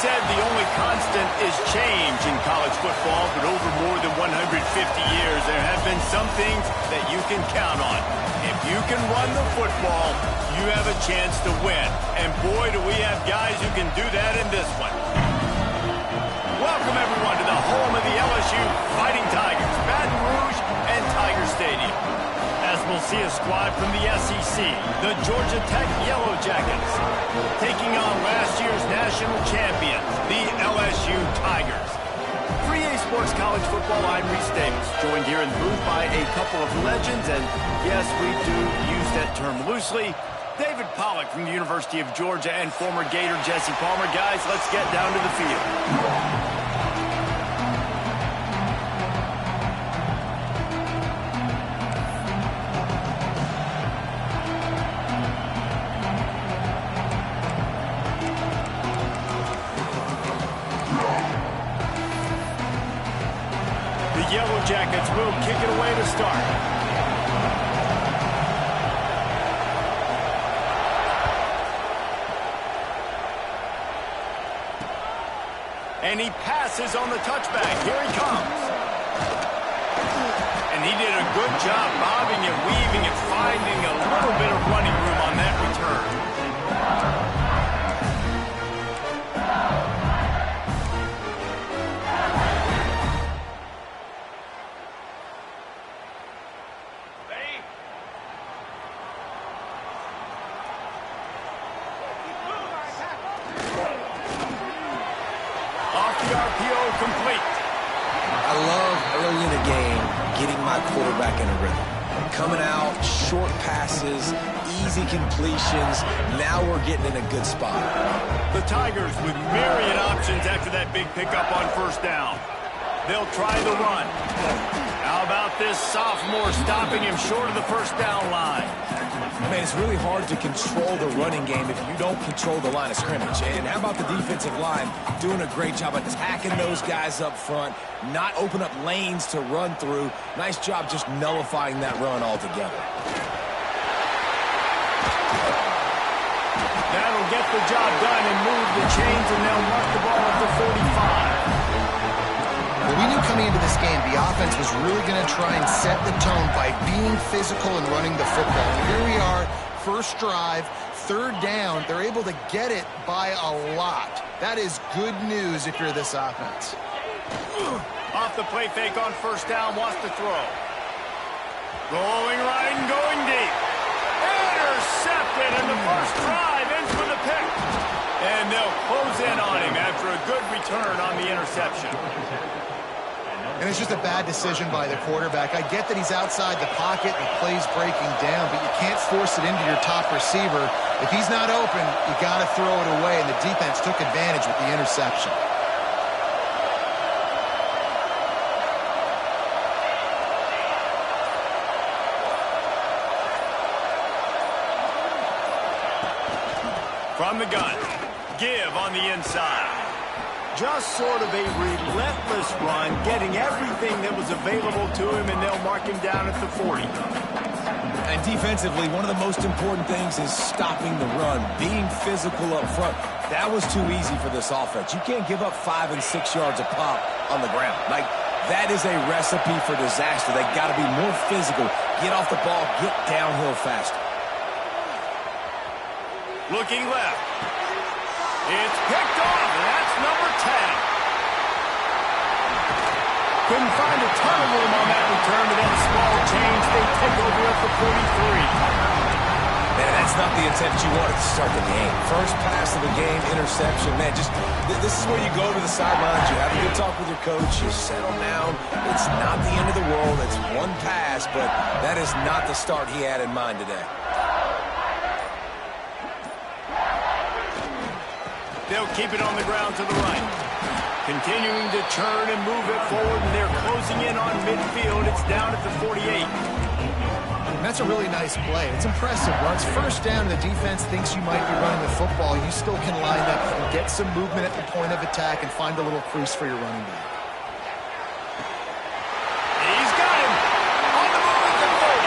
said the only constant is change in college football, but over more than 150 years, there have been some things that you can count on. If you can run the football, you have a chance to win. And boy, do we have guys who can do that in this one. Welcome, everyone, to the home of the LSU Fighting Tigers, Baton Rouge and Tiger Stadium. As we'll see a squad from the SEC, the Georgia Tech Yellow Jackets, taking on last year's national champions, the LSU Tigers. For EA Sports College Football, I'm Reese Davis, joined here in the booth by a couple of legends, and yes, we do use that term loosely. David Pollack from the University of Georgia and former Gator Jesse Palmer. Guys, let's get down to the field. The Yellow Jackets will kick it away to start. And he passes on the touchback. Here he comes. And he did a good job bobbing and weaving and finding a little bit of running room on that return. RPO complete. I love early in the game getting my quarterback in a rhythm. Coming out, short passes, easy completions. Now we're getting in a good spot. The Tigers with myriad options after that big pickup on first down. They'll try the run. How about this sophomore stopping him short of the first down line? Man, it's really hard to control the running game if you don't control the line of scrimmage. And how about the defensive line doing a great job attacking those guys up front, not open up lanes to run through. Nice job just nullifying that run altogether. That'll get the job done and move the chains, and they'll mark the ball at the 45. Well, we knew coming into this game the offense was really going to try and set the tone by being physical and running the football. And here we are, first drive, third down. They're able to get it by a lot. That is good news if you're this offense. Off the play fake on first down, wants to throw. Rolling right and going deep. Intercepted, and the first drive ends with a pick. And they'll close in on him after a good return on the interception. And it's just a bad decision by the quarterback. I get that he's outside the pocket and the play's breaking down, but you can't force it into your top receiver. If he's not open, you got to throw it away, and the defense took advantage with the interception. From the gun, give on the inside. Just sort of a relentless run, getting everything that was available to him, and they'll mark him down at the 40. And defensively, one of the most important things is stopping the run, being physical up front. That was too easy for this offense. You can't give up 5 and 6 yards a pop on the ground. Like, that is a recipe for disaster. They got to be more physical, get off the ball, get downhill faster. Looking left. It's picked off, and that's number 10. Couldn't find a ton of room on that return to that small change. They take over at the 43. Man, that's not the intent you wanted to start the game. First pass of the game, interception. Man, just this is where you go to the sidelines. You have a good talk with your coach. You settle down. It's not the end of the world. It's one pass, but that is not the start he had in mind today. They'll keep it on the ground to the right. Continuing to churn and move it forward, and they're closing in on midfield. It's down at the 48. And that's a really nice play. It's impressive. Once first down, the defense thinks you might be running the football. You still can line up and get some movement at the point of attack and find a little crease for your running back. He's got him. On the move at the 30.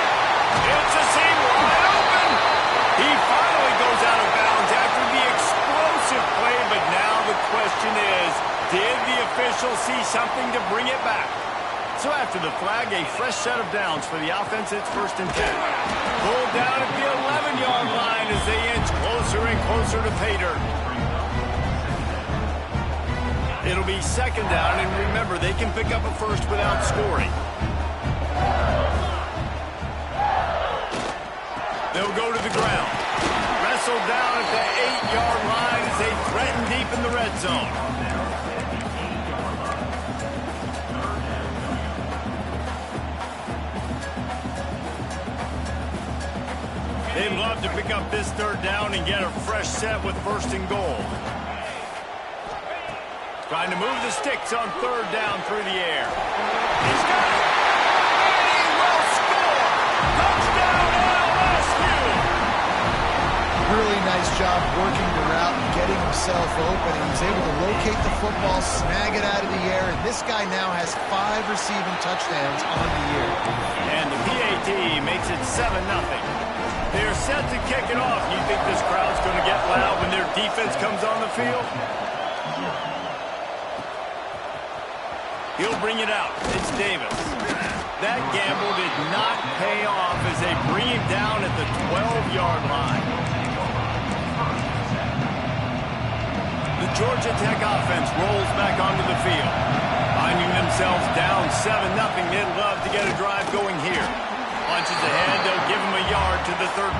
It's a seam wide open. He finally goes out of bounds after the explosive play, but now the question So after the flag, a fresh set of downs for the offense. It's 1st and 10. Pulled down at the 11-yard line as they inch closer and closer to pay dirt. It'll be 2nd down, and remember, they can pick up a first without scoring. They'll go to the ground. Wrestled down at the 8-yard line as they threaten deep in the red zone. They'd love to pick up this 3rd down and get a fresh set with 1st and goal. Trying to move the sticks on 3rd down through the air. He's got it! And he will score! Touchdown LSU! Really nice job working the route and getting himself open. He was able to locate the football, snag it out of the air, and this guy now has 5 receiving touchdowns on the year. And the PAT makes it 7-0. They're set to kick it off. You think this crowd's going to get loud when their defense comes on the field? He'll bring it out. It's Davis. That gamble did not pay off as they bring him down at the 12-yard line. The Georgia Tech offense rolls back onto the field. Finding themselves down 7-0, they'd love to get a drive going here. Punches ahead, they'll give him a yard to the 13.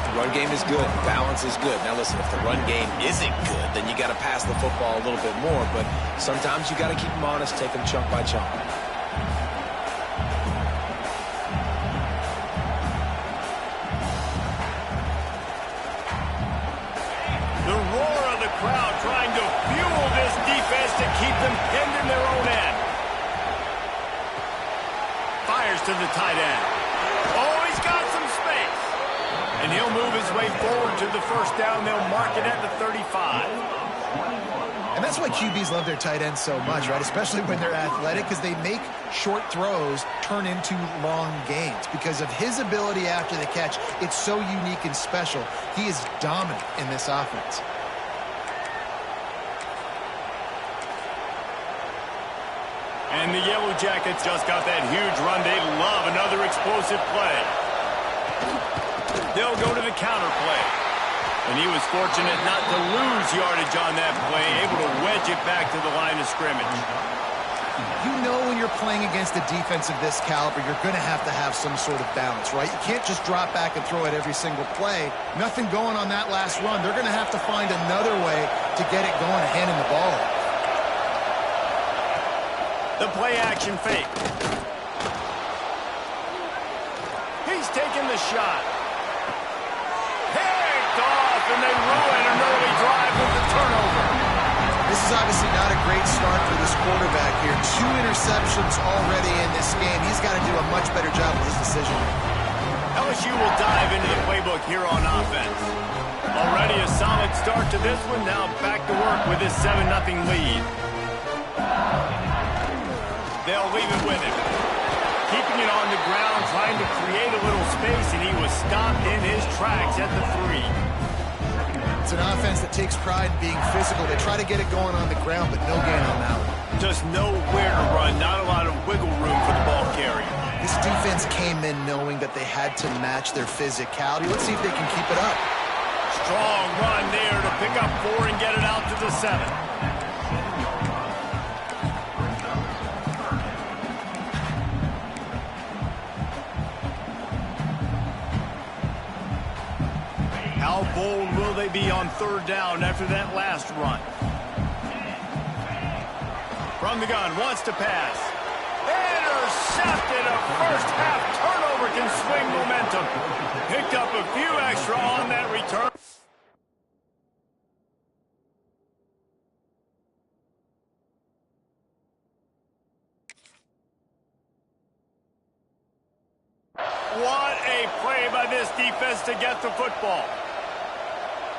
The run game is good. Balance is good. Now listen, if the run game isn't good, then you got to pass the football a little bit more. But sometimes you got to keep them honest, take them chunk by chunk. The roar of the crowd trying to fuel this defense to keep them pinned in their own end. Fires to the tight end. Oh, he's got some space. And he'll move his way forward to the 1st down. They'll mark it at the 35. And that's why QBs love their tight ends so much, right? Especially when they're athletic, because they make short throws turn into long gains. Because of his ability after the catch, it's so unique and special. He is dominant in this offense. And the Yellow Jackets just got that huge run. They love another explosive play. They'll go to the counter play. And he was fortunate not to lose yardage on that play, able to wedge it back to the line of scrimmage. You know when you're playing against a defense of this caliber, you're going to have some sort of balance, right? You can't just drop back and throw it every single play. Nothing going on that last run. They're going to have to find another way to get it going and handing the ball off. The play-action fake. He's taking the shot. Picked off, and they ruin an early drive with the turnover. This is obviously not a great start for this quarterback here. 2 interceptions already in this game. He's got to do a much better job with his decision. LSU will dive into the playbook here on offense. Already a solid start to this one. Now back to work with this 7-0 lead. They'll leave it with him. Keeping it on the ground, trying to create a little space, and he was stopped in his tracks at the 3. It's an offense that takes pride in being physical. They try to get it going on the ground, but no gain on that one. Just nowhere to run, not a lot of wiggle room for the ball carrier. This defense came in knowing that they had to match their physicality. Let's see if they can keep it up. Strong run there to pick up 4 and get it out to the 7. How bold will they be on 3rd down after that last run? From the gun, wants to pass. Intercepted. A first-half turnover can swing momentum. Picked up a few extra on that return. What a play by this defense to get the football.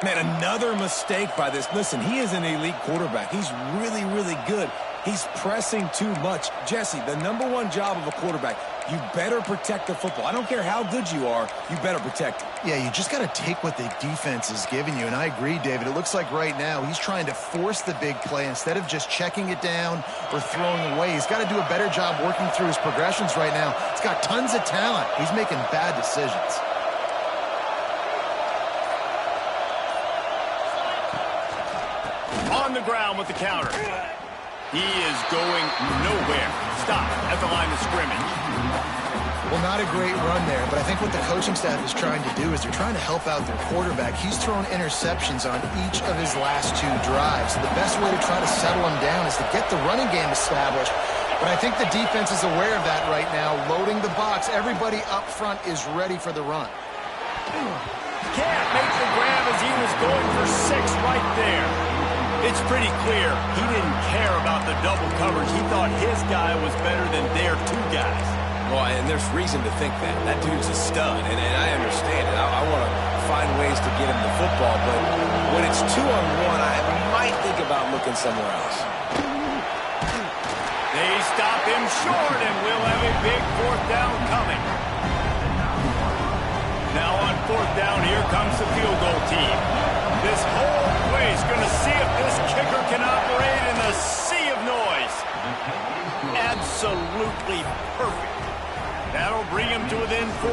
Man, another mistake by this. Listen, he is an elite quarterback. He's really, really good. He's pressing too much. Jesse, the #1 job of a quarterback, You better protect the football. I don't care how good you are, you better protect it. Yeah, you just got to take what the defense is giving you, and I agree, David. It looks like right now he's trying to force the big play instead of just checking it down or throwing away. He's got to do a better job working through his progressions right now. He's got tons of talent. He's making bad decisions. On the ground with the counter. He is going nowhere. Stop at the line of scrimmage. Well, not a great run there, but I think what the coaching staff is trying to do is they're trying to help out their quarterback. He's thrown interceptions on each of his last 2 drives. So the best way to try to settle him down is to get the running game established. But I think the defense is aware of that right now, loading the box. Everybody up front is ready for the run. Can't make the grab as he was going for 6 right there. It's pretty clear he didn't care about the double coverage. He thought his guy was better than their 2 guys. Well, and there's reason to think that. That dude's a stud, and I understand it. I want to find ways to get him the football, but when it's 2-on-1, I might think about looking somewhere else. They stop him short, and we'll have a big 4th down coming. Now on 4th down, here comes the field goal team. This whole place going to see if this kicker can operate in the sea of noise. Absolutely perfect. That'll bring him to within 4.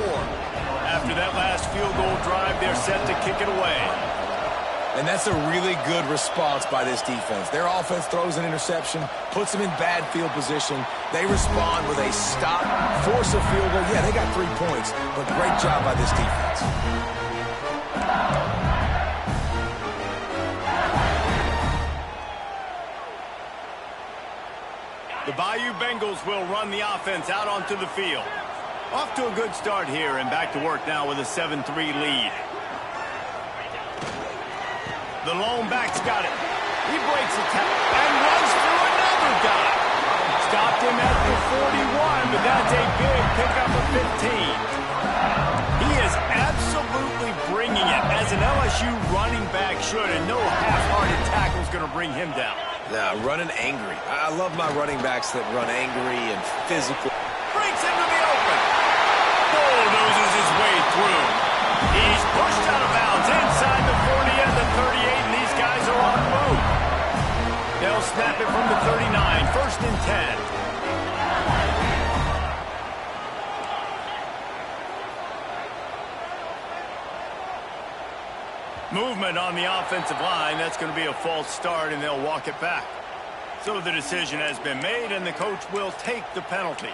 After that last field goal drive, they're set to kick it away. And that's a really good response by this defense. Their offense throws an interception, puts them in bad field position. They respond with a stop, force a field goal. Yeah, they got 3 points, but great job by this defense. The Bayou Bengals will run the offense out onto the field. Off to a good start here and back to work now with a 7-3 lead. The lone back's got it. He breaks a tackle and runs through another guy. Stopped him at the 41, but that's a big pickup of 15. He is absolutely bringing it as an LSU running back should, and no half-hearted tackle is going to bring him down. Nah, running angry. I love my running backs that run angry and physical. Breaks into the open. Bulldozes his way through. He's pushed out of bounds inside the 40 and the 38, and these guys are on the move. They'll snap it from the 39, 1st and 10. Movement on the offensive line. That's going to be a false start, and they'll walk it back. So the decision has been made, and the coach will take the penalty.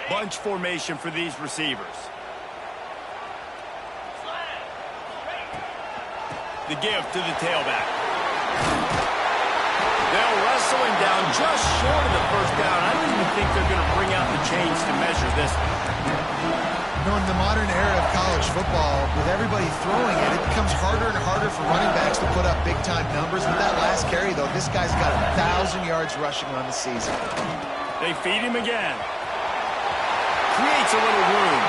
Bunch formation for these receivers. The give to the tailback. They'll wrestle him down just short of the 1st down. I don't even think they're going to bring out the chains to measure this one. You know, in the modern era of college football, with everybody throwing it, it becomes harder and harder for running backs to put up big-time numbers. With that last carry, though, this guy's got 1,000 yards rushing on the season. They feed him again. Creates a little room.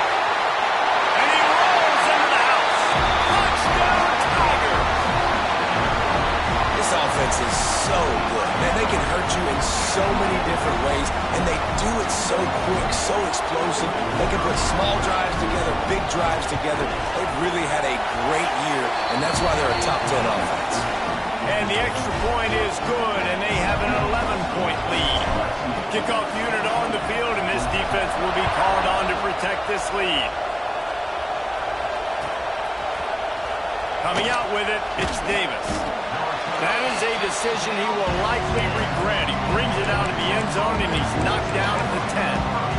And he rolls into the house. Touchdown, Tigers! This offense is so good. Man, they can hurt you in so many different ways, and they do it so quick, so explosive. They can put small drives together, big drives together. They've really had a great year, and that's why they're a top 10 offense. And the extra point is good, and they have an 11-point lead. Kickoff unit on the field, and this defense will be called on to protect this lead. Coming out with it, it's Davis. That is a decision he will likely regret. He brings it out of the end zone, and he's knocked down at the 10.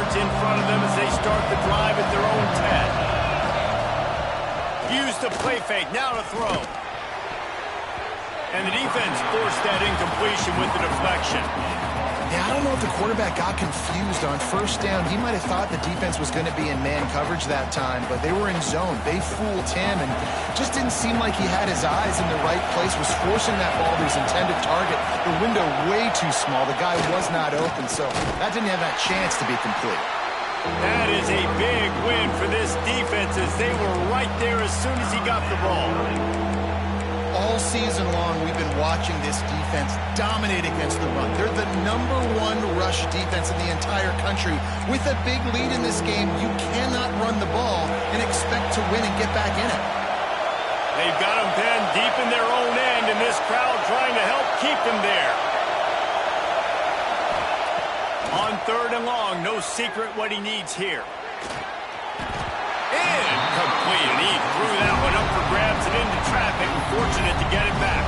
In front of them as they start the drive at their own 10. Use the play fake, now to throw. And the defense forced that incompletion with the deflection. Yeah, I don't know if the quarterback got confused on first down. He might have thought the defense was going to be in man coverage that time, but they were in zone. They fooled him and just didn't seem like he had his eyes in the right place, was forcing that ball to his intended target. The window way too small. The guy was not open, so that didn't have that chance to be complete. That is a big win for this defense as they were right there as soon as he got the ball. All season long, we've been watching this defense dominate against the run. They're the #1 rush defense in the entire country. With a big lead in this game, you cannot run the ball and expect to win and get back in it. They've got them pinned deep in their own end, and this crowd trying to help keep them there. On 3rd and long, no secret what he needs here. Incomplete, and he threw that one up for grabs and into traffic. Fortunate to get it back.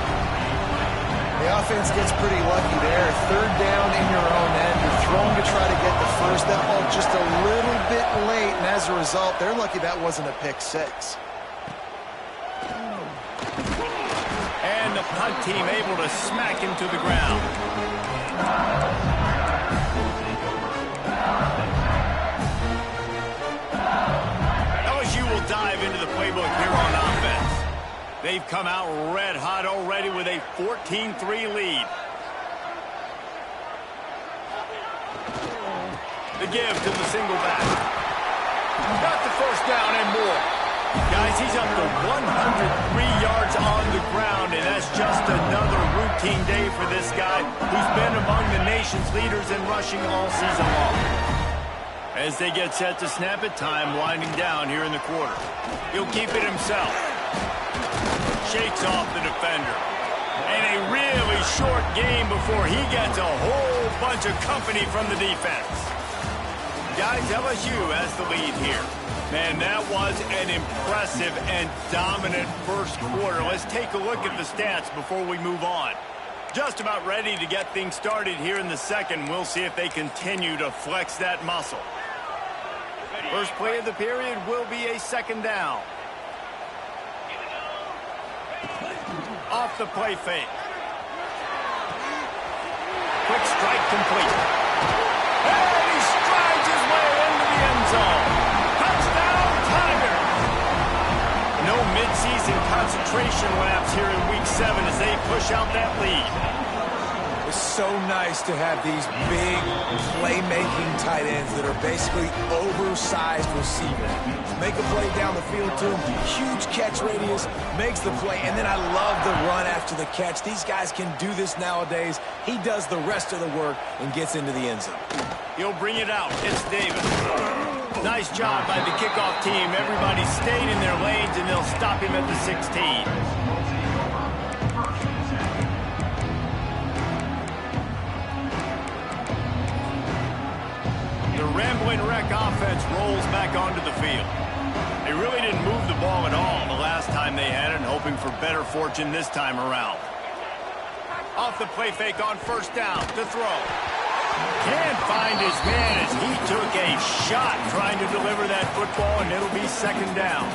The offense gets pretty lucky there. 3rd down in your own end. You're throwing to try to get the first. That ball just a little bit late, and as a result, they're lucky that wasn't a pick 6. And the punt team able to smack him to the ground. LSU will dive into the playbook here on offense. They've come out red hot already with a 14-3 lead. The give to the single back. Got the first down and more. Guys, he's up to 103 yards on the ground, and that's just another routine day for this guy who's been among the nation's leaders in rushing all season long. As they get set to snap it, time winding down here in the quarter. He'll keep it himself. Shakes off the defender. And a really short game before he gets a whole bunch of company from the defense. Guys, LSU has the lead here. Man, that was an impressive and dominant first quarter. Let's take a look at the stats before we move on. Just about ready to get things started here in the second. We'll see if they continue to flex that muscle. First play of the period will be a 2nd down. Off the play fake. Quick strike complete. And he strides his way into the end zone. Touchdown, Tigers! No midseason concentration laps here in Week 7 as they push out that lead. It's so nice to have these big playmaking tight ends that are basically oversized receivers. Make a play down the field to him, huge catch radius, makes the play, and then I love the run after the catch. These guys can do this nowadays. He does the rest of the work and gets into the end zone. He'll bring it out. It's Davis. Nice job by the kickoff team. Everybody stayed in their lanes, and they'll stop him at the 16. The Rambling Wreck offense rolls back onto the field. They really didn't move the ball at all the last time they had it, hoping for better fortune this time around. Off the play fake on 1st down to throw. Can't find his man as he took a shot trying to deliver that football, and it'll be 2nd down.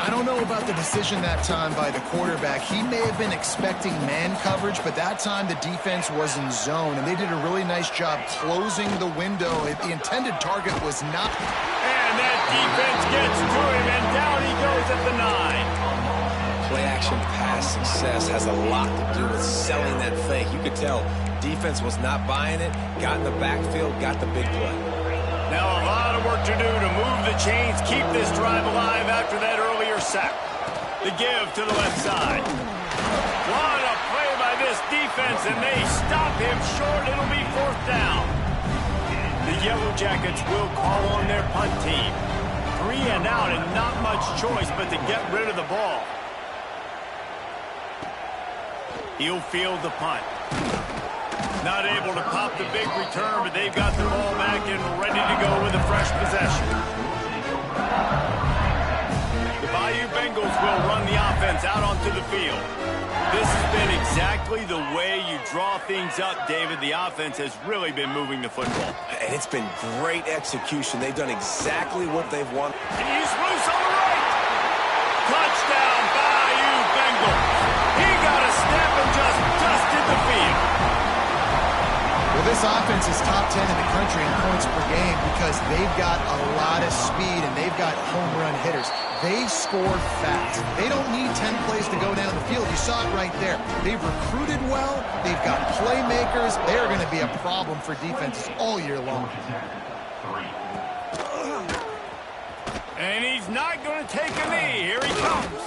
I don't know about the decision that time by the quarterback. He may have been expecting man coverage, but that time the defense was in zone, and they did a really nice job closing the window. The intended target was not. And that defense gets to him, and down he goes at the 9. Play-action pass success has a lot to do with selling that fake. You could tell defense was not buying it, got in the backfield, got the big play. Now a lot of work to do to move the chains, keep this drive alive after that earlier sack. The give to the left side. What a play by this defense, and they stop him short. It'll be 4th down. The Yellow Jackets will call on their punt team. 3 and out, and not much choice but to get rid of the ball. He'll field the punt. Not able to pop the big return, but they've got the ball back and ready to go with a fresh possession. The Bayou Bengals will run the offense out onto the field. This has been exactly the way you draw things up, David. The offense has really been moving the football. And it's been great execution. They've done exactly what they've wanted. And he's loose on the right. Touchdown, Bayou Bengals. He got a step and just dusted the field. Well, Well, this offense is top 10 in the country in points per game because they've got a lot of speed and they've got home run hitters. They score fast. They don't need 10 plays to go down the field. You saw it right there. They've recruited well. They've got playmakers. They're going to be a problem for defenses all year long. And he's not going to take a knee. Here he comes.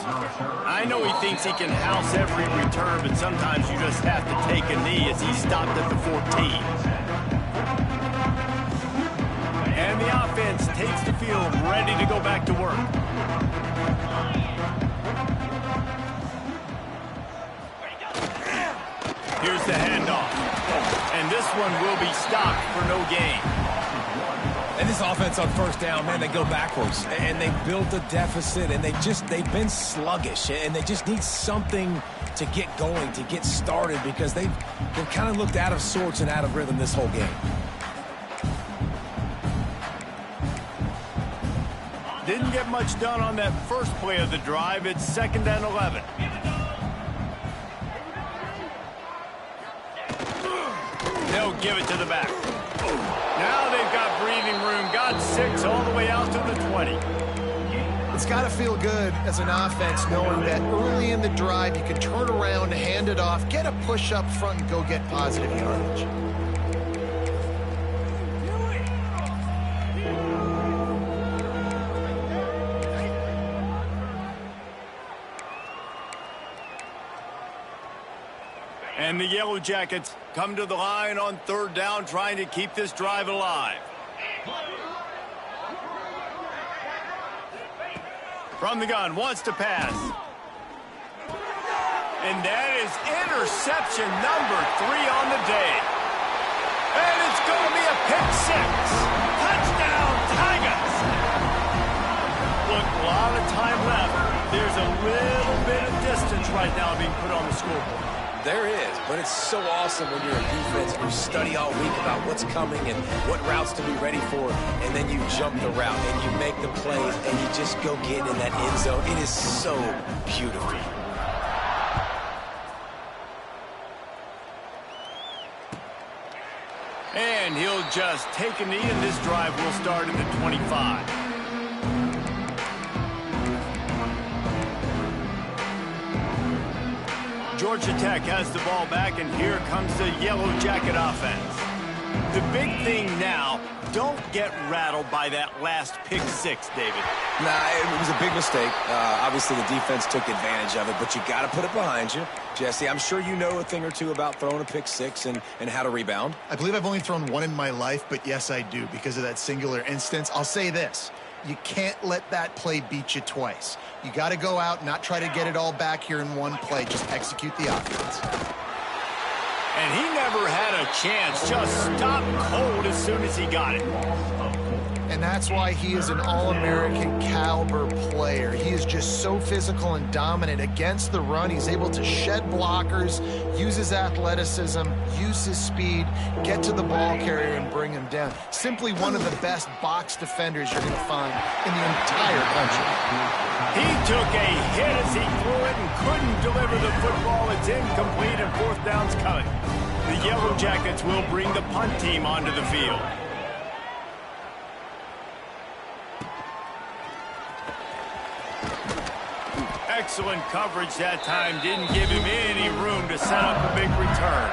I know he thinks he can house every return, but sometimes you just have to take a knee as he stopped at the 14. And the offense takes the field, ready to go back to work. Here's the handoff. And this one will be stopped for no gain. And this offense on first down, man, they go backwards. And they built a deficit, and they've been sluggish. And they just need something to get going, to get started, because they've kind of looked out of sorts and out of rhythm this whole game. Didn't get much done on that first play of the drive. It's 2nd and 11. They'll give it to the back. Now they've got breathing room. Got 6 all the way out to the 20. It's got to feel good as an offense knowing that early in the drive you can turn around, hand it off, get a push up front, and go get positive yardage. And the Yellow Jackets come to the line on 3rd down, trying to keep this drive alive. From the gun, wants to pass. And that is interception number 3 on the day. And it's going to be a pick 6. Touchdown, Tigers! Look, a lot of time left. There's a little bit of distance right now being put on the scoreboard. There is, but it's so awesome when you're in defense and you study all week about what's coming and what routes to be ready for, and then you jump the route and you make the plays and you just go get in that end zone. It is so beautiful. And he'll just take a knee, and this drive will start at the 25. Georgia Tech has the ball back, and here comes the Yellow Jacket offense. The big thing now, don't get rattled by that last pick 6, David. Nah, it was a big mistake. Obviously, the defense took advantage of it, but you got to put it behind you. Jesse, I'm sure you know a thing or two about throwing a pick 6 and how to rebound. I believe I've only thrown one in my life, but yes, I do because of that singular instance. I'll say this. You can't let that play beat you twice. You got to go out, not try to get it all back here in one play. Just execute the offense. And he never had a chance. Just stopped cold as soon as he got it. And that's why he is an All-American caliber player. He is just so physical and dominant against the run. He's able to shed blockers, use his athleticism, use his speed, get to the ball carrier and bring him down. Simply one of the best box defenders you're going to find in the entire country. He took a hit as he threw it and couldn't deliver the football. It's incomplete and 4th down's coming. The Yellow Jackets will bring the punt team onto the field. Excellent coverage that time. Didn't give him any room to set up a big return.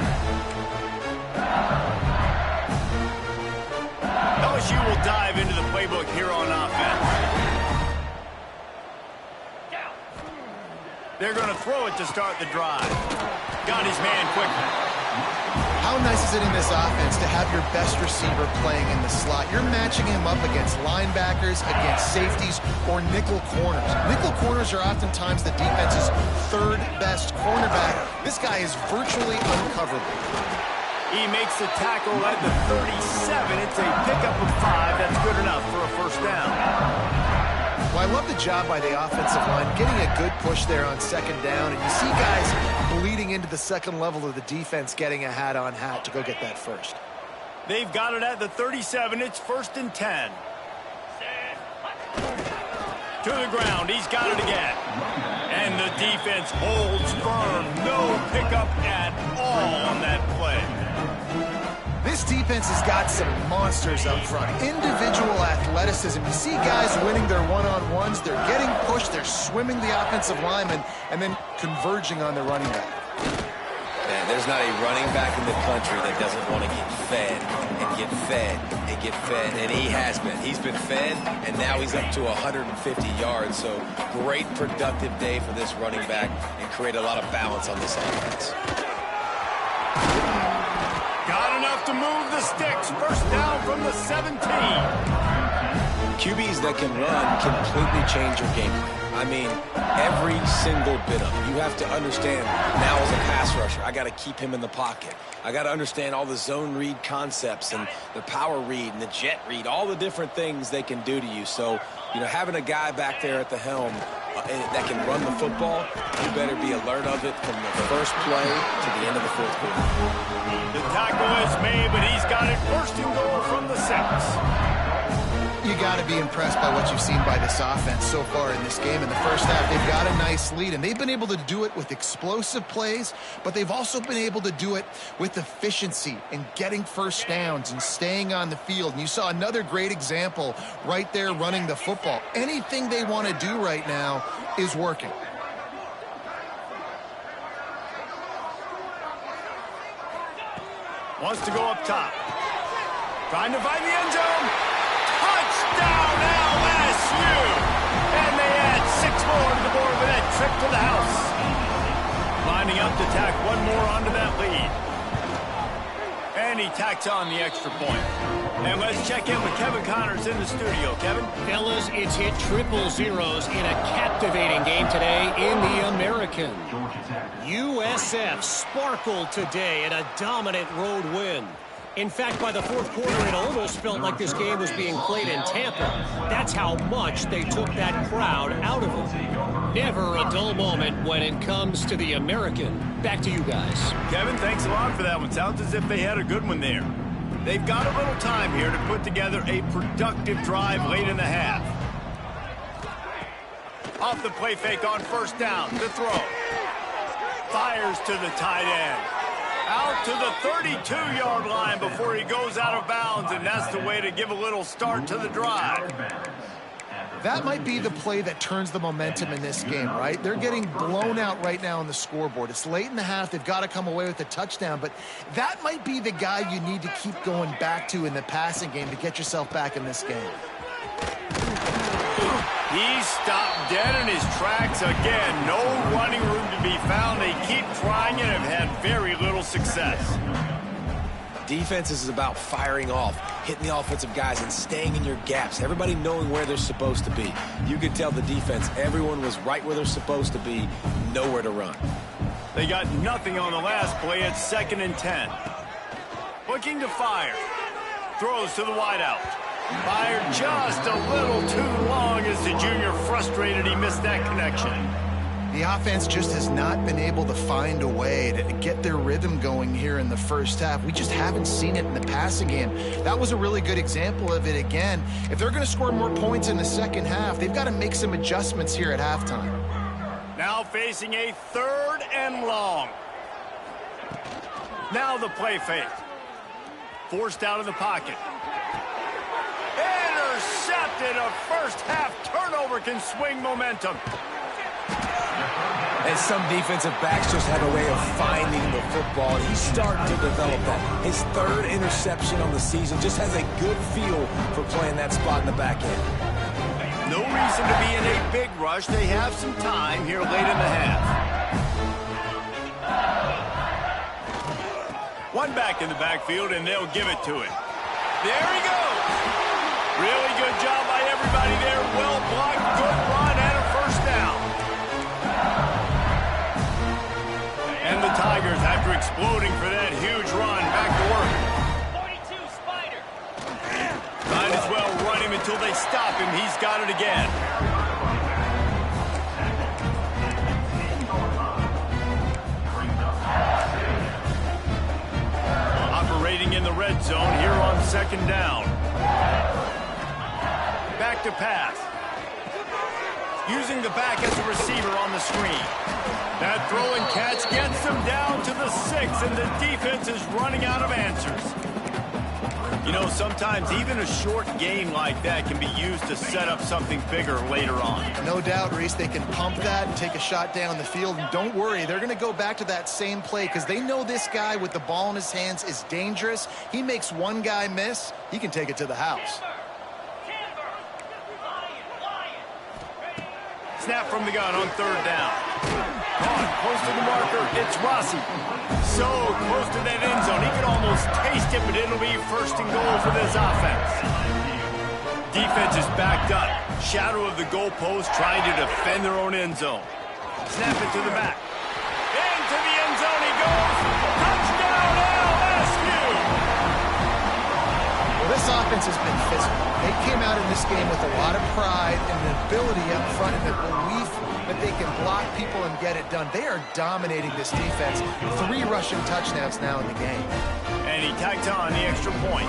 LSU will dive into the playbook here on offense. They're going to throw it to start the drive. Got his man quickly. How nice is it in this offense to have your best receiver playing in the slot? You're matching him up against linebackers, against safeties, or nickel corners. Nickel corners are oftentimes the defense's 3rd best cornerback. This guy is virtually uncoverable. He makes the tackle at the 37. It's a pickup of 5. That's good enough for a 1st down. Well, I love the job by the offensive line, getting a good push there on 2nd down, and you see guys bleeding into the 2nd level of the defense getting a hat-on-hat to go get that first. They've got it at the 37. It's 1st and 10. To the ground. He's got it again. And the defense holds firm. No pickup at all on that play. This This defense has got some monsters up front. Individual athleticism. You see guys winning their one-on-ones. They're getting pushed. They're swimming the offensive lineman and then converging on the running back. Man, there's not a running back in the country that doesn't want to get fed and get fed and get fed, and he has been. He's been fed, and now he's up to 150 yards, so great productive day for this running back and create a lot of balance on this offense. Got enough to move the sticks. First down from the 17. QBs that can run completely change your game plan. I mean, every single bit of it. You have to understand, now as a pass rusher, I got to keep him in the pocket. I got to understand all the zone read concepts and the power read and the jet read, all the different things they can do to you. So, you know, having a guy back there at the helm that can run the football, you better be alert of it from the first play to the end of the fourth quarter. The tackle is made, but he's got it first and goal from the 6. You got to be impressed by what you've seen by this offense so far in this game. In the first half, they've got a nice lead, and they've been able to do it with explosive plays, but they've also been able to do it with efficiency and getting first downs and staying on the field. And you saw another great example right there running the football. Anything they want to do right now is working. Wants to go up top. Trying to find the end zone. Touchdown LSU! And they add 6 more to the board with that trip to the house. Lining up to tack one more onto that lead. And he tacks on the extra point. And let's check in with Kevin Connors in the studio. Kevin? Fellas, it's hit triple zeros in a captivating game today in the American. USF sparkled today in a dominant road win. In fact, by the fourth quarter, it almost felt like this game was being played in Tampa. That's how much they took that crowd out of it. Never a dull moment when it comes to the American. Back to you guys. Kevin, thanks a lot for that one. Sounds as if they had a good one there. They've got a little time here to put together a productive drive late in the half. Off the play fake on first down. The throw. Fires to the tight end. Out to the 32-yard line before he goes out of bounds, and that's the way to give a little start to the drive. That might be the play that turns the momentum in this game, right? They're getting blown out right now on the scoreboard. It's late in the half. They've got to come away with a touchdown, but that might be the guy you need to keep going back to in the passing game to get yourself back in this game. He's stopped dead in his tracks again. No running room to be found. They keep trying and have had very little success. Defense is about firing off, hitting the offensive guys, and staying in your gaps. Everybody knowing where they're supposed to be. You could tell the defense, everyone was right where they're supposed to be, nowhere to run. They got nothing on the last play. It's 2nd and 10. Looking to fire. Throws to the wideout. Fired just a little too long as the junior frustrated he missed that connection. The offense just has not been able to find a way to get their rhythm going here in the first half. We just haven't seen it in the passing game. That was a really good example of it again. If they're going to score more points in the second half, they've got to make some adjustments here at halftime. Now facing a 3rd and long. Now the play fake. Forced out of the pocket. Intercepted. A first half turnover can swing momentum. And some defensive backs just have a way of finding the football, and he's starting to develop that. His 3rd interception on the season, just has a good feel for playing that spot in the back end. No reason to be in a big rush. They have some time here late in the half. One back in the backfield, and they'll give it to him. There he goes. Really good job by everybody there. Well blocked, good run, and a first down. And the Tigers, after exploding for that huge run, back to work. 42 Spider. Might as well run him until they stop him. He's got it again. Operating in the red zone here on 2nd down. Back to pass. Using the back as a receiver on the screen. That throw and catch gets them down to the 6, and the defense is running out of answers. You know, sometimes even a short game like that can be used to set up something bigger later on. No doubt, Reese, they can pump that and take a shot down the field. And don't worry, they're going to go back to that same play because they know this guy with the ball in his hands is dangerous. He makes one guy miss, he can take it to the house. Snap from the gun on third down. Caught close to the marker. It's Rossi. So close to that end zone. He could almost taste it, but it'll be first and goal for this offense. Defense is backed up. Shadow of the goalpost trying to defend their own end zone. Snap it to the back. Into the end zone he goes. Touchdown LSU! Well, this offense has been physical. They came out in this game with a lot of pride and an ability up front and the belief that they can block people and get it done. They are dominating this defense. 3 rushing touchdowns now in the game. And he tacked on the extra point.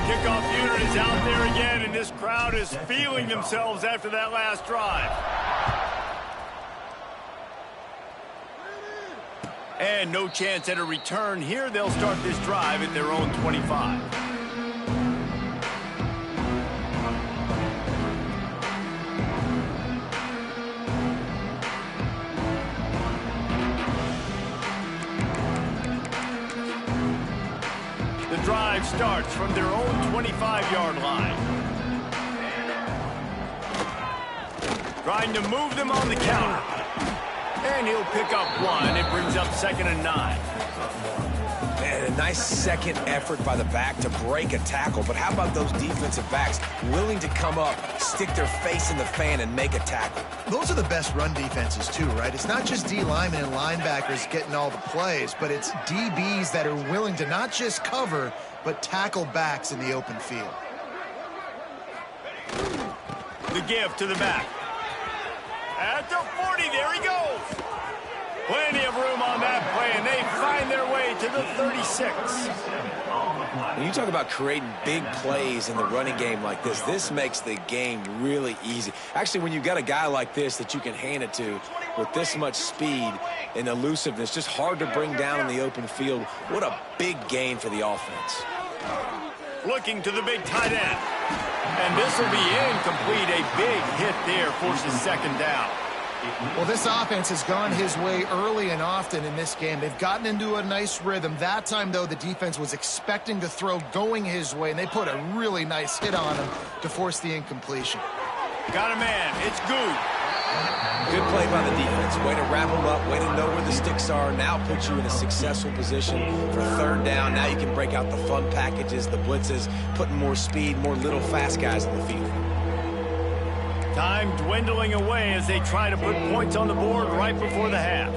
Kickoff unit is out there again, and this crowd is feeling themselves after that last drive. And no chance at a return here. They'll start this drive at their own 25. The drive starts from their own 25-yard line. Trying to move them on the counter. And he'll pick up 1. It brings up 2nd and 9. Man, a nice second effort by the back to break a tackle. But how about those defensive backs willing to come up, stick their face in the fan, and make a tackle? Those are the best run defenses, too, right? It's not just D linemen and linebackers getting all the plays, but it's DBs that are willing to not just cover, but tackle backs in the open field. The give to the back. At the 40, there he goes. Plenty of room on that play, and they find their way to the 36. When you talk about creating big plays in the running game like this makes the game really easy. Actually, when you've got a guy like this that you can hand it to with this much speed and elusiveness, just hard to bring down in the open field, what a big gain for the offense. Looking to the big tight end. And this will be incomplete. A big hit there forces 2nd down. Well, this offense has gone his way early and often in this game. They've gotten into a nice rhythm. That time, though, the defense was expecting to throw going his way, and they put a really nice hit on him to force the incompletion. Got a man. It's good. Good play by the defense. Way to wrap them up. Way to know where the sticks are. Now put you in a successful position for 3rd down. Now you can break out the fun packages, the blitzes, putting more speed, more little fast guys on the field. Time dwindling away as they try to put points on the board right before the half.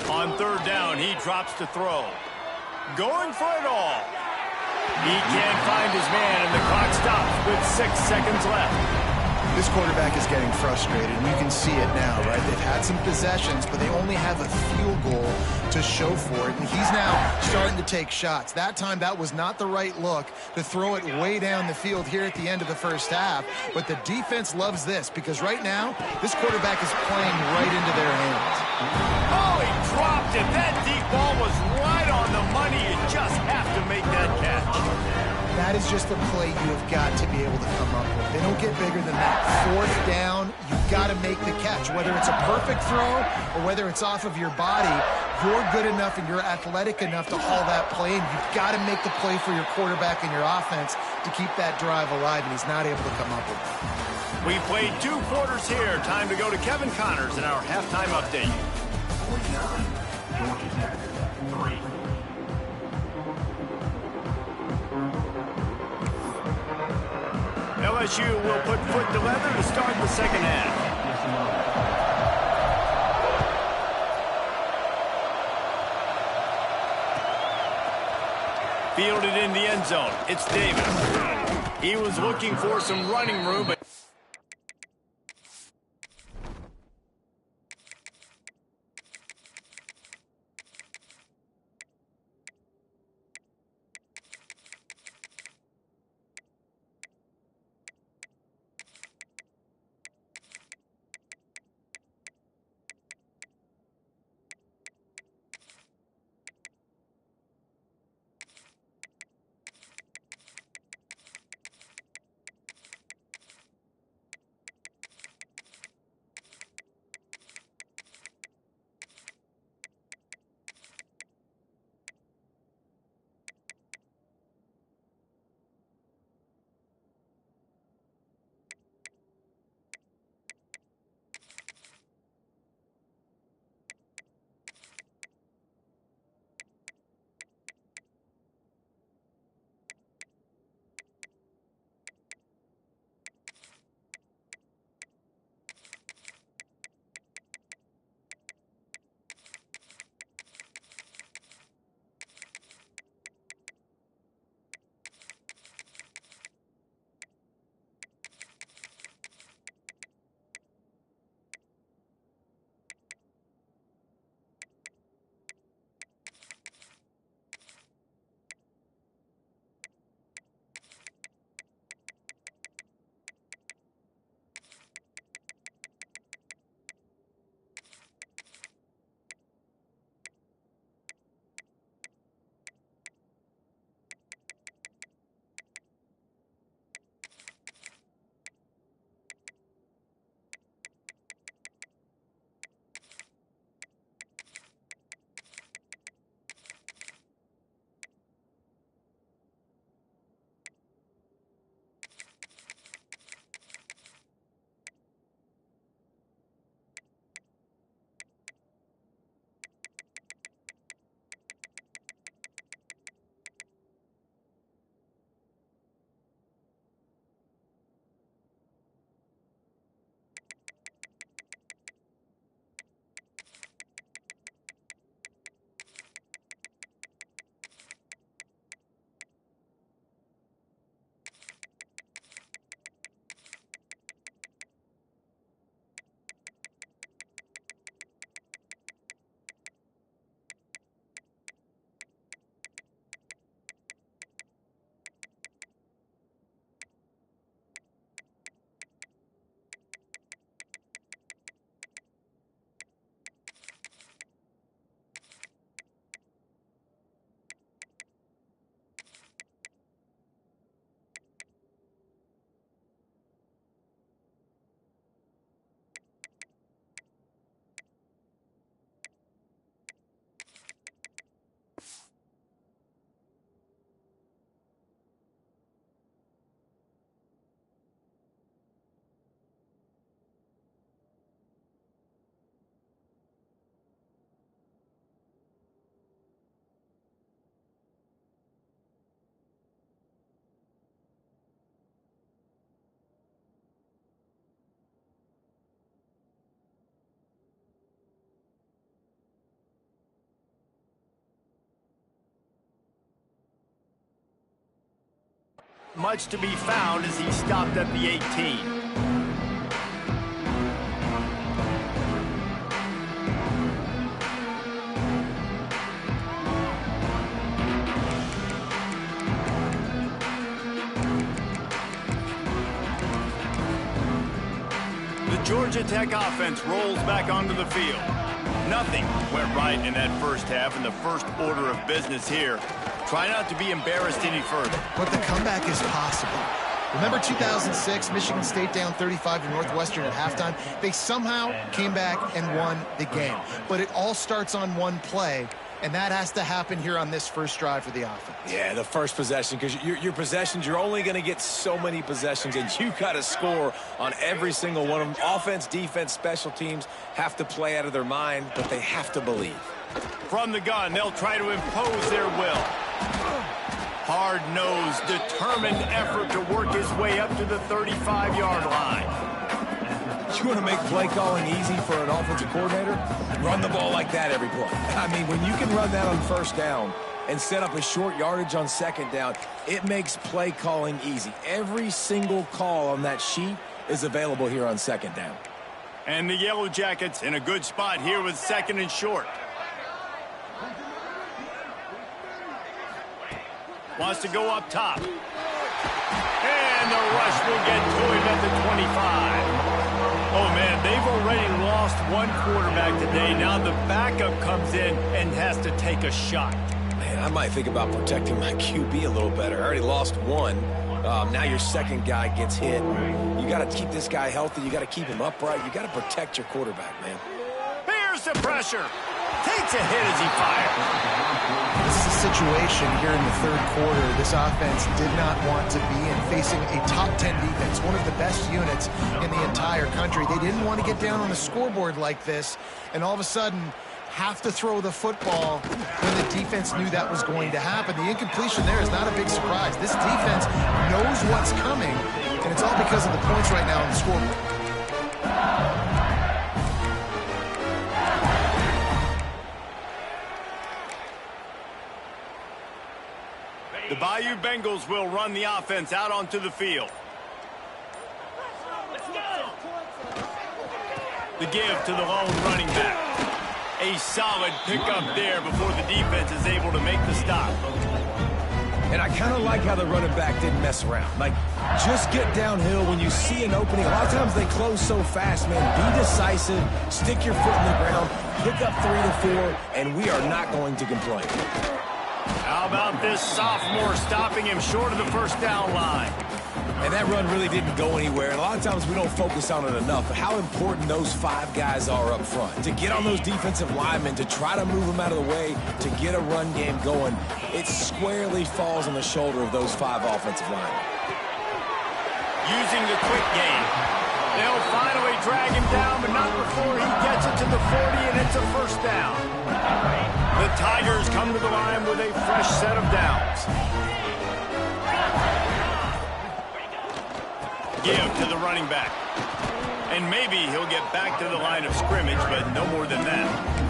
On 3rd down, he drops to throw. Going for it all. He can't find his man, and the clock stops with 6 seconds left. This quarterback is getting frustrated, and you can see it now, right? They've had some possessions, but they only have a field goal to show for it, and he's now starting to take shots. That time, that was not the right look to throw it way down the field here at the end of the first half, but the defense loves this because right now, this quarterback is playing right into their hands. Oh, he dropped it. That deep ball was right on the money. You just have to make that catch. That is just a play you have got to be able to come up with. They don't get bigger than that. 4th down, you've got to make the catch. Whether it's a perfect throw or whether it's off of your body, you're good enough and you're athletic enough to haul that play, and you've got to make the play for your quarterback and your offense to keep that drive alive, and he's not able to come up with it. We played 2 quarters here. Time to go to Kevin Connors in our halftime update. LSU will put foot to leather to start the 2nd half. Fielded in the end zone. It's Davis. He was looking for some running room, but much to be found as he stopped at the 18. Georgia Tech offense rolls back onto the field. Nothing went right in that first half, and the first order of business here. Try not to be embarrassed any further. But the comeback is possible. Remember 2006, Michigan State down 35 to Northwestern at halftime? They somehow came back and won the game. But it all starts on one play, and that has to happen here on this first drive for the offense. Yeah, the first possession, because your possessions, you're only going to get so many possessions, and you got to score on every single one of them. Offense, defense, special teams have to play out of their mind, but they have to believe. From the gun, they'll try to impose their will. Hard-nosed, determined effort to work his way up to the 35-yard line. You want to make play calling easy for an offensive coordinator? Run the ball like that every play. I mean, when you can run that on first down and set up a short yardage on second down, it makes play calling easy. Every single call on that sheet is available here on second down. And the Yellow Jackets in a good spot here with second and short. Wants to go up top. And the rush will get to him at the 25. Oh, man, they've already lost one quarterback today. Now the backup comes in and has to take a shot. Man, I might think about protecting my QB a little better. I already lost one. Now your second guy gets hit. You got to keep this guy healthy. You got to keep him upright. You got to protect your quarterback, man. Here's the pressure. Takes a hit as he fires. This is a situation here in the third quarter this offense did not want to be in, facing a top 10 defense, one of the best units in the entire country. They didn't want to get down on the scoreboard like this, and all of a sudden have to throw the football when the defense knew that was going to happen. The incompletion there is not a big surprise. This defense knows what's coming, and it's all because of the points right now on the scoreboard. The Bayou Bengals will run the offense out onto the field. The give to the lone running back. A solid pickup there before the defense is able to make the stop. And I kind of like how the running back didn't mess around. Like, just get downhill when you see an opening. A lot of times they close so fast, man. Be decisive, stick your foot in the ground, pick up 3 to 4, and we are not going to complain. How about this sophomore stopping him short of the first down line? And that run really didn't go anywhere. And a lot of times we don't focus on it enough. But how important those 5 guys are up front. To get on those defensive linemen, to try to move them out of the way, to get a run game going, it squarely falls on the shoulder of those 5 offensive linemen. Using the quick game. They'll finally drag him down, but not before he gets it to the 40, and it's a first down. The Tigers come to the line with a fresh set of downs. Give to the running back. And maybe he'll get back to the line of scrimmage, but no more than that.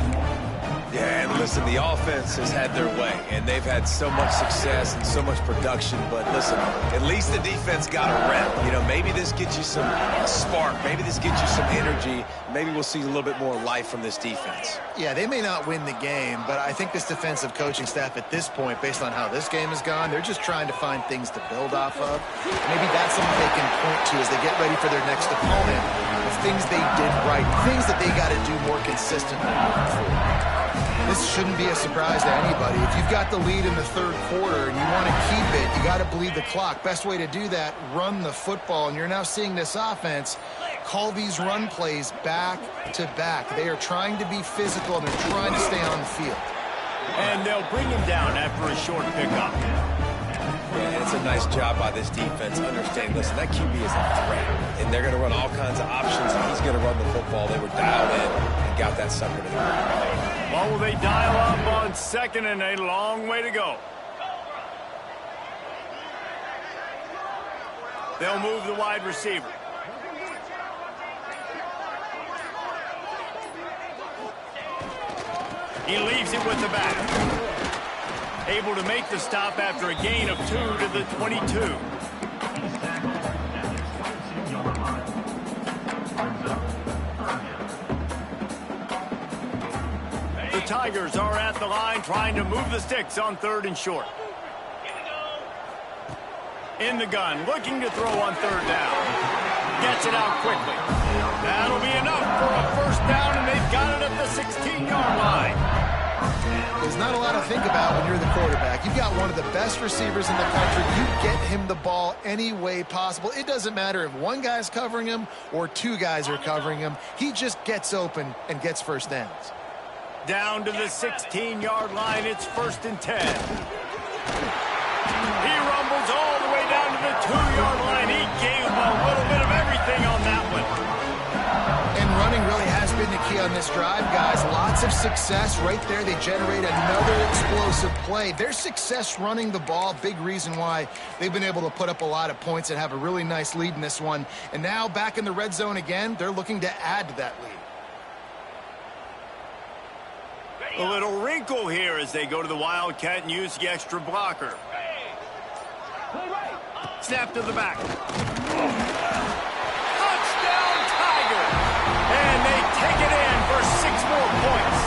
Yeah, and listen, the offense has had their way, and they've had so much success and so much production. But listen, at least the defense got a rep. You know, maybe this gets you some spark. Maybe this gets you some energy. Maybe we'll see a little bit more life from this defense. Yeah, they may not win the game, but I think this defensive coaching staff at this point, based on how this game has gone, they're just trying to find things to build off of. Maybe that's something they can point to as they get ready for their next opponent, of things they did right, things that they got to do more consistently moving forward. This shouldn't be a surprise to anybody. If you've got the lead in the third quarter and you want to keep it, you got to bleed the clock. Best way to do that, run the football. And you're now seeing this offense call these run plays back to back. They are trying to be physical, and they're trying to stay on the field. And they'll bring him down after a short pickup. Yeah, it's a nice job by this defense understanding, listen, that QB is a threat, and they're going to run all kinds of options, and he's going to run the football. They were dialed in and got that sucker to the ground. Well, will they dial up on second, and a long way to go. They'll move the wide receiver. He leaves it with the back. Able to make the stop after a gain of 2 to the 22. Tigers are at the line trying to move the sticks on 3rd and short. In the gun, looking to throw on 3rd down. Gets it out quickly. That'll be enough for a 1st down, and they've got it at the 16-yard line. There's not a lot to think about when you're the quarterback. You've got one of the best receivers in the country. You get him the ball any way possible. It doesn't matter if one guy's covering him or 2 guys are covering him. He just gets open and gets 1st downs. Down to the 16-yard line. It's 1st and 10. He rumbles all the way down to the 2-yard line. He gave him a little bit of everything on that one. And running really has been the key on this drive, guys. Lots of success right there. They generate another explosive play. Their success running the ball, big reason why they've been able to put up a lot of points and have a really nice lead in this one. And now back in the red zone again, they're looking to add to that lead. A little wrinkle here as they go to the Wildcat and use the extra blocker. Snap to the back. Touchdown, Tiger! And they take it in for 6 more points.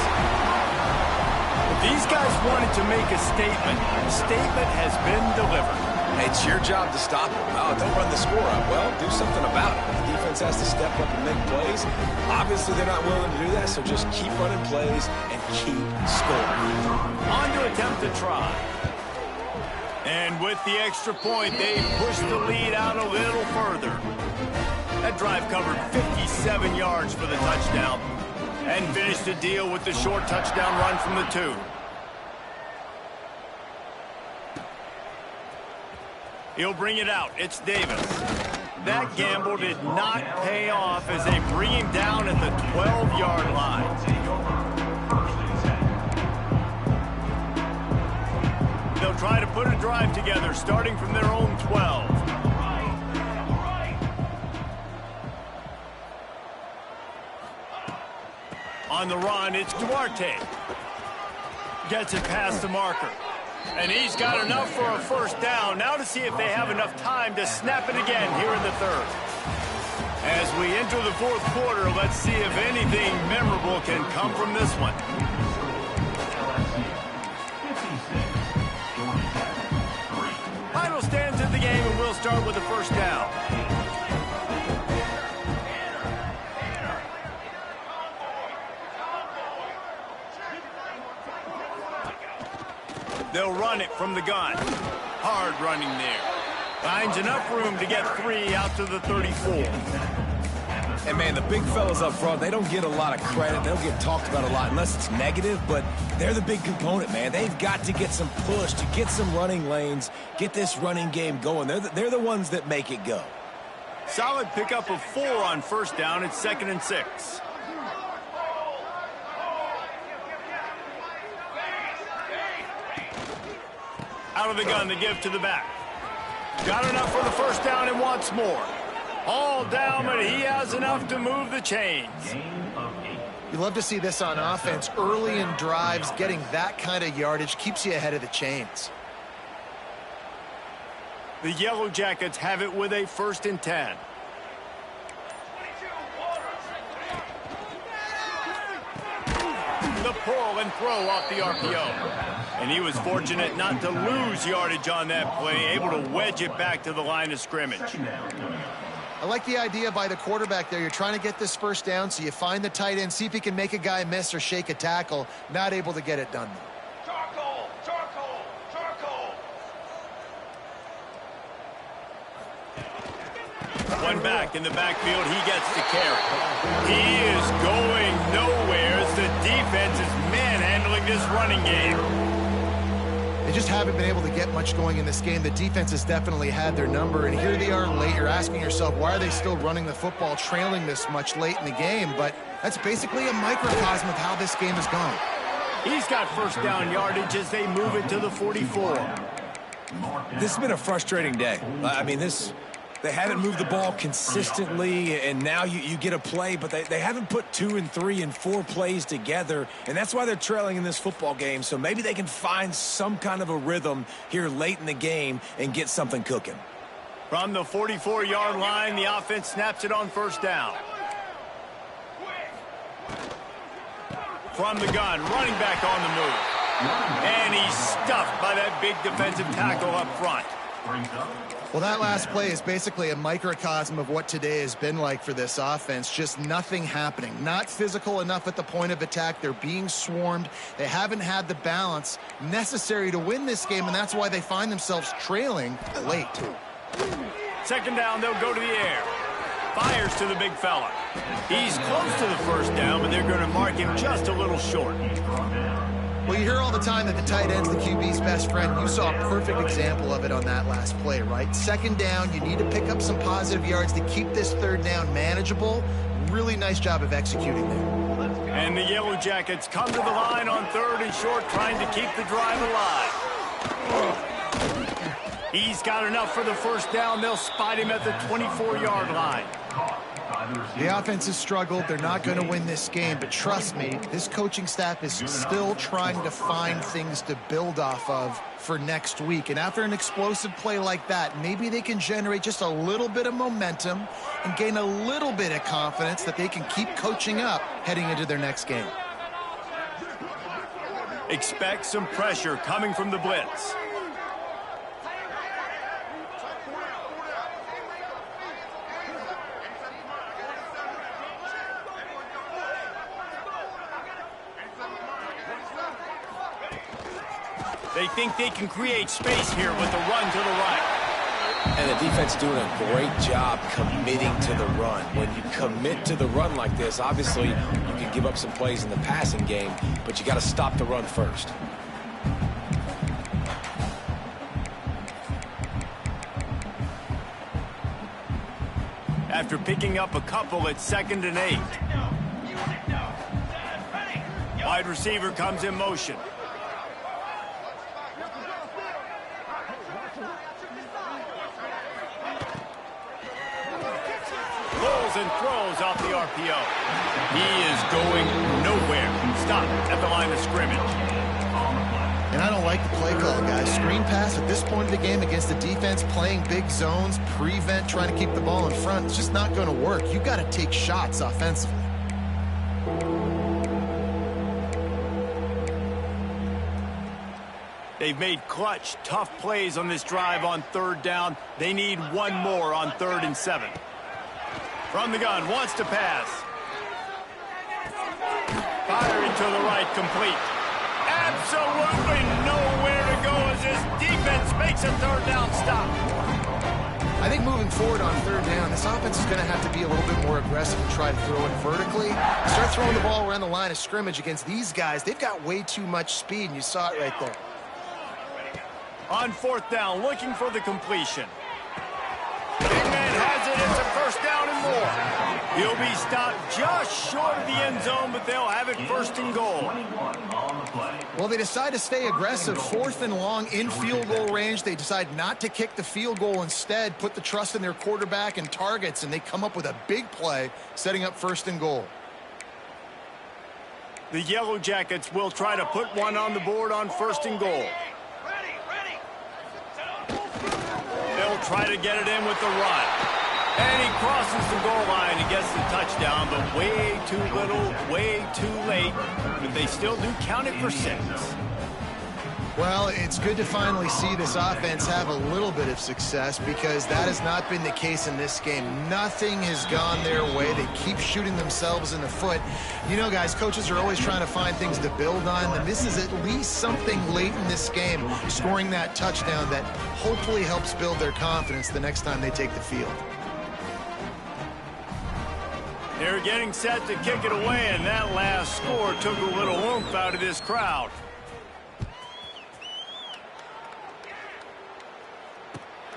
These guys wanted to make a statement. The statement has been delivered. It's your job to stop them. Oh, don't run the score up. Well, do something about it. The defense has to step up and make plays. Obviously, they're not willing to do that, so just keep running plays and keep scoring. On to attempt to try. And with the extra point, they push the lead out a little further. That drive covered 57 yards for the touchdown and finished the deal with the short touchdown run from the 2. He'll bring it out. It's Davis. That gamble did not pay off as they bring him down at the 12-yard line. They'll try to put a drive together, starting from their own 12. On the run, it's Duarte. Gets it past the marker. And he's got enough for a 1st down. Now to see if they have enough time to snap it again here in the 3rd. As we enter the 4th quarter, let's see if anything memorable can come from this one. Final stands in the game, and we'll start with the 1st down. They'll run it from the gun. Hard running there. Finds enough room to get 3 out to the 34. And, man, the big fellas up front, they don't get a lot of credit. They don't get talked about a lot unless it's negative, but they're the big component, man. They've got to get some push, to get some running lanes, get this running game going. They're the ones that make it go. Solid pickup of 4 on 1st down. It's 2nd and 6. Out of the gun, the give to the back. Got enough for the 1st down and wants more. All down, but he has enough to move the chains. You love to see this on offense. Early in drives, getting that kind of yardage keeps you ahead of the chains. The Yellow Jackets have it with a 1st and 10. The pull and throw off the RPO. And he was fortunate not to lose yardage on that play, able to wedge it back to the line of scrimmage. I like the idea by the quarterback there. You're trying to get this 1st down, so you find the tight end, see if he can make a guy miss or shake a tackle. Not able to get it done, though. One back in the backfield, he gets to carry. He is going nowhere as the defense is manhandling this running game. They just haven't been able to get much going in this game. The defense has definitely had their number, and here they are late. You're asking yourself, why are they still running the football, trailing this much late in the game? But that's basically a microcosm of how this game has gone. He's got 1st down yardage as they move it to the 44. This has been a frustrating day. I mean, they haven't moved the ball consistently, and now you get a play, but they haven't put 2 and 3 and 4 plays together, and that's why they're trailing in this football game. So maybe they can find some kind of a rhythm here late in the game and get something cooking. From the 44-yard line, the offense snaps it on 1st down. From the gun, running back on the move. And he's stuffed by that big defensive tackle up front. Well, that last play is basically a microcosm of what today has been like for this offense. Just nothing happening. Not physical enough at the point of attack. They're being swarmed. They haven't had the balance necessary to win this game, and that's why they find themselves trailing late. Second down, they'll go to the air. Fires to the big fella. He's close to the first down, but they're going to mark him just a little short. Well, you hear all the time that the tight end's the QB's best friend. You saw a perfect example of it on that last play, right? Second down, you need to pick up some positive yards to keep this third down manageable. Really nice job of executing there. And the Yellow Jackets come to the line on third and short, trying to keep the drive alive. He's got enough for the first down. They'll spot him at the 24-yard line. The offense has struggled. They're not going to win this game, but trust me, this coaching staff is still trying to find things to build off of for next week. And after an explosive play like that, maybe they can generate just a little bit of momentum and gain a little bit of confidence that they can keep coaching up heading into their next game. Expect some pressure coming from the blitz. They think they can create space here with the run to the right. And the defense doing a great job committing to the run. When you commit to the run like this, obviously you can give up some plays in the passing game, but you got to stop the run first. After picking up a couple, it's 2nd and 8. Wide receiver comes in motion. And throws off the RPO. He is going nowhere. Stop at the line of scrimmage. And I don't like the play call, guys. Screen pass at this point of the game against the defense playing big zones, prevent, trying to keep the ball in front. It's just not going to work. You've got to take shots offensively. They've made clutch, tough plays on this drive on third down. They need one more on 3rd and 7. From the gun, wants to pass. Firing to the right, complete. Absolutely nowhere to go as this defense makes a third down stop. I think moving forward on third down, this offense is going to have to be a little bit more aggressive and try to throw it vertically. Start throwing the ball around the line of scrimmage against these guys. They've got way too much speed, and you saw it right there. On 4th down, looking for the completion. Big man has it. It's a first down and more. He'll be stopped just short of the end zone, but they'll have it 1st and goal. Well, they decide to stay aggressive. 4th and long in field goal range. They decide not to kick the field goal instead, put the trust in their quarterback and targets, and they come up with a big play, setting up 1st and goal. The Yellow Jackets will try to put one on the board on 1st and goal. They'll try to get it in with the run. And he crosses the goal line and gets the touchdown, but way too little, way too late. But they still do count it for 6. Well, it's good to finally see this offense have a little bit of success because that has not been the case in this game. Nothing has gone their way. They keep shooting themselves in the foot. You know, guys, coaches are always trying to find things to build on, and this is at least something late in this game, scoring that touchdown that hopefully helps build their confidence the next time they take the field. They're getting set to kick it away, and that last score took a little oomph out of this crowd.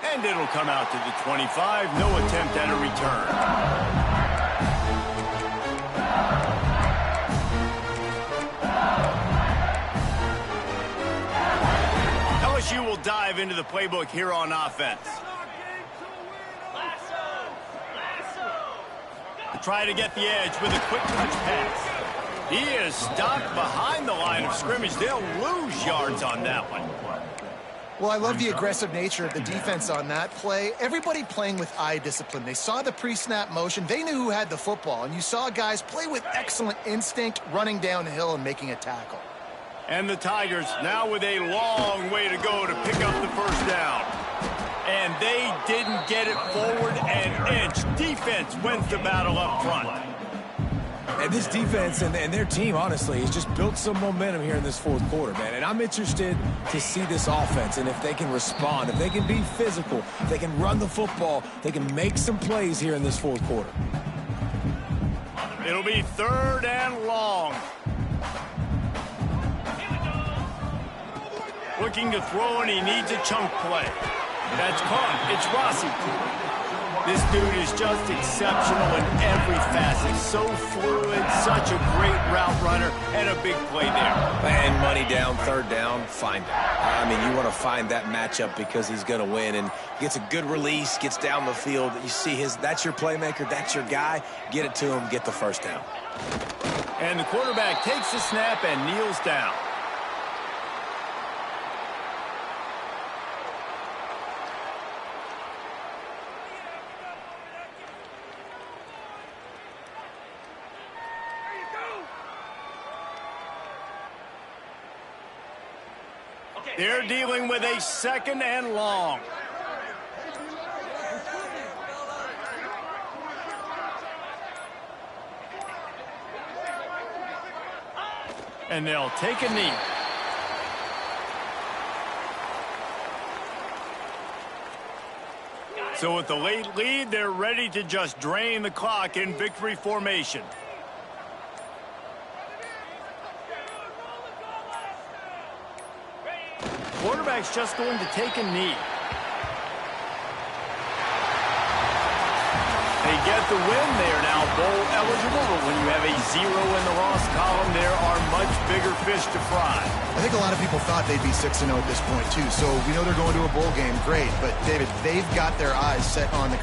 And it'll come out to the 25. No attempt at a return. LSU will dive into the playbook here on offense. Try to get the edge with a quick touch pass. He is stopped behind the line of scrimmage. They'll lose yards on that one. Well, I love the aggressive nature of the defense on that play. Everybody playing with eye discipline. They saw the pre-snap motion. They knew who had the football. And you saw guys play with excellent instinct, running downhill and making a tackle. And the Tigers now with a long way to go to pick up the first down. And they didn't get it forward an inch. Defense wins the battle up front. And this defense and their team, honestly, has just built some momentum here in this fourth quarter, man. And I'm interested to see this offense and if they can respond, if they can be physical, if they can run the football, they can make some plays here in this fourth quarter. It'll be 3rd and long. Looking to throw, and he needs a chunk play. That's caught. It's Rossi. This dude is just exceptional in every facet. So fluid, such a great route runner, and a big play there. And money down, 3rd down, find him. I mean, you want to find that matchup because he's going to win, and gets a good release, gets down the field. You see that's your playmaker, that's your guy. Get it to him, get the first down. And the quarterback takes the snap and kneels down. They're dealing with a 2nd and long. And they'll take a knee. So with the late lead, they're ready to just drain the clock in victory formation. Quarterback's just going to take a knee. They get the win. They are now bowl eligible, but when you have a 0 in the loss column, there are much bigger fish to fry. I think a lot of people thought they'd be 6-0 at this point, too. So we know they're going to a bowl game. Great. But, David, they've got their eyes set on the